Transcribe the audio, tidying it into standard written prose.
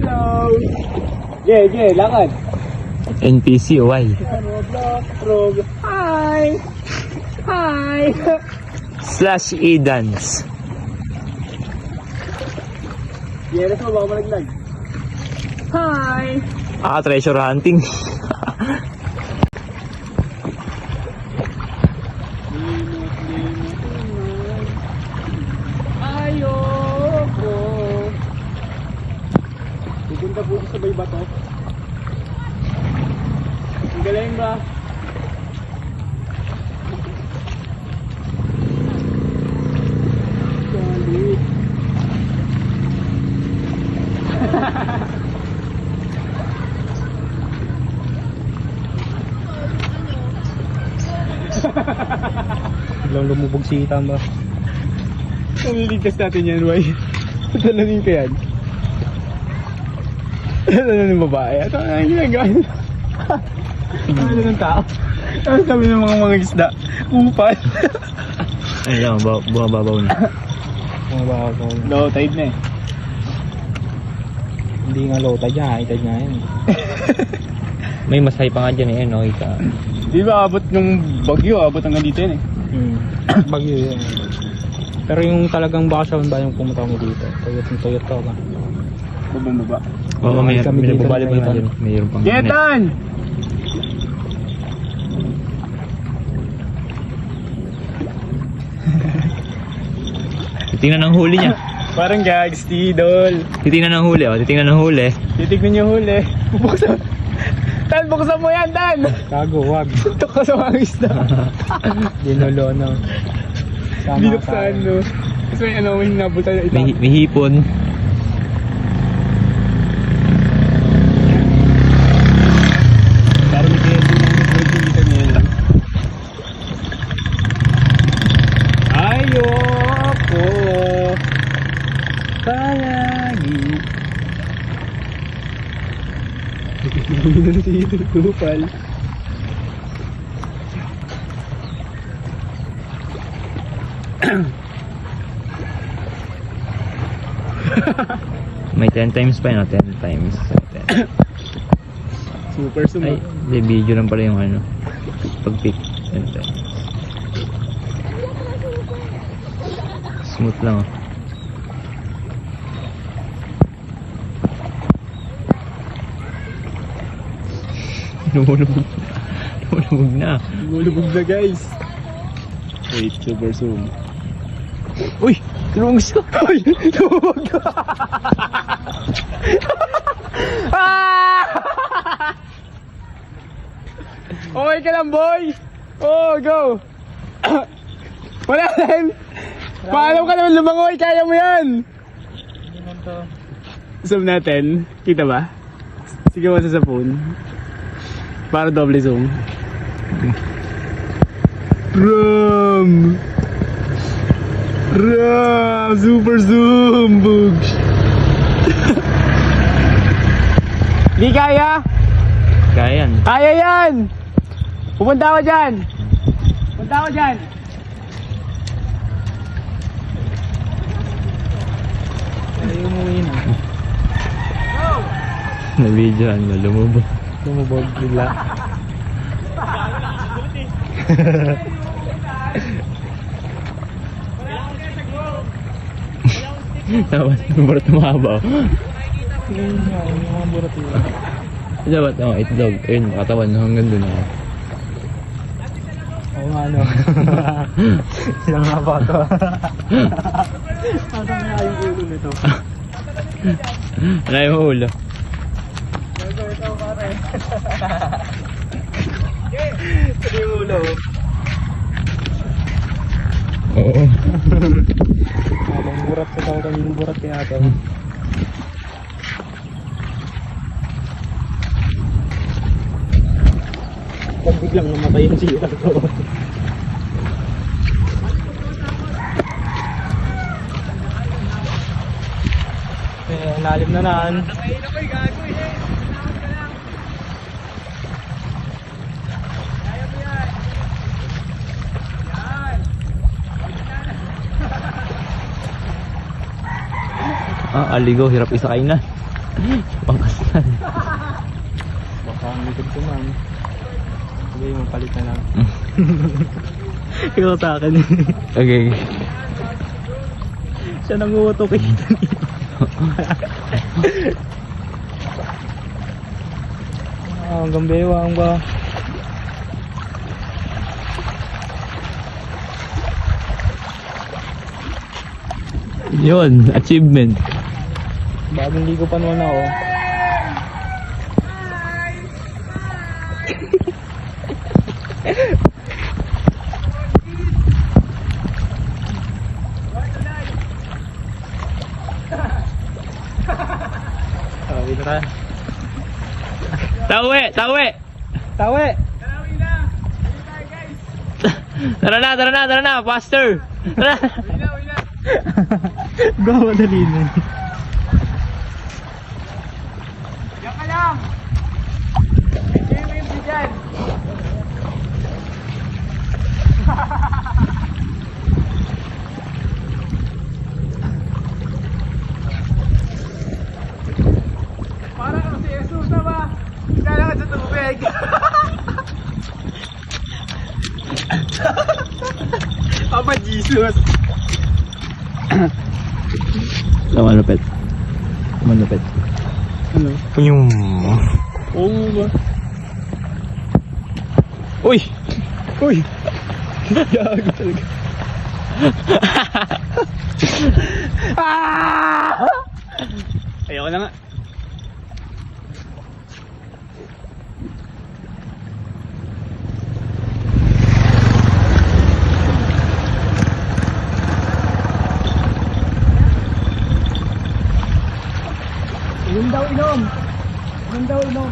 Hello! Lakad! NPC o Y. Roblox. Hi! Hi! Slash E-Dance. Yeres mo, baka malaglag. Hi! Treasure hunting. Ayoko! Pupunta po sa bay bato. Ang galing ba? Solid. Biglang lumubog si Tamba. Naliligtas natin yan, Way. Talangin ko yan. Ano ng babae? Ito ang ginagawa nila. Ano ng tao? Ano sabi ng mga isda? Upal. Ay lang, bumababaw na. Mga baka ko. Low tide na eh. Hindi nga low tide niya, high tide nga yan. May masay pa nga dyan eh, no? Di ba abot yung bagyo? Abot hanggang dito yan eh. Bagyo yun. Pero yung talagang bakasawan ba yung pumunta kami dito? Toyota ba? Bumaba. Oo, may Kami dito nababalik pa ngayon. dyan. Mayroon pang Getan! Titingnan ng huli niya. Parang gags, tidol. Titingnan ng huli, oh. Titingnan ng huli. Titignan yung huli. Buksan. Tan, buksan mo yan, Tan! Tago, wag. Ito ka sa mga isda. Dinolo na. Binuksan, no? Kasi may ano, may nabutan na isa. May hipon. Parang may kaya din yung pwede niya. Ayoko palagi. Dito kupal. May 10 times pa yun, 10 times. 10. Super Ay, sumo. di, video lang pala yung ano. Pag-pick. 10 times. Smooth lang, oh. Lumulubog na. Lumulubog na, guys. Wait, super zoom. Uy! Tulungan gusto. Uy! Lumubog na! Ah! Okay ka lang, boy! Oh, go! Wala rin! Paano ka naman lumangoy? Kaya mo yan! Zoom natin. Kita ba? Sige mo sa phone. Para doble zoom. Ram! Ram! Super zoom! Bugs! Di kaya? Kaya yan. Kaya yan! Pupunta ako dyan! Pupunta ako dyan! Ayaw mo yun ah. Na-videoan mo, lumubog. Lumubog bigla. Tapos, burat mahaba, oh. Yun nga, yung mga burat yun. Dapat, oh, itlog. Ayun, katawan hanggang dun, oh. Oo nga no. Silang nga ba ito? Asan nga yung ulo nito? Ano yung ulo? Ito pare. Ito yung ulo. Oo. Ang burat sa tao kami yung burat kaya ito. Pag biglang namatay yung sira ko. Lalim na naan. Aligo, hirap isakay na. Pangkasal. Baka ang likod ko man. Sige, mapalit na lang. Ikaw sa akin. Okay. Siya nanguutok eh. Ang gambewang ba? Yun, achievement. Bagong ligo pa naman ako. Sabi na tayo. Tawi! Tawi! Tawi! Tara na, tara na, tara na! Faster! Tara! Go, madali na. Diyan ka lang! Enjoy mo yung bigyan! Parang ako si Jesus na ba? Kailangan sa tubig! Papa Jesus! Malupit. Malupit. Ano? Yung... Oo ba? Uy! Uy! Gago talaga. Ayoko na nga. Inom daw inom. Inom daw inom.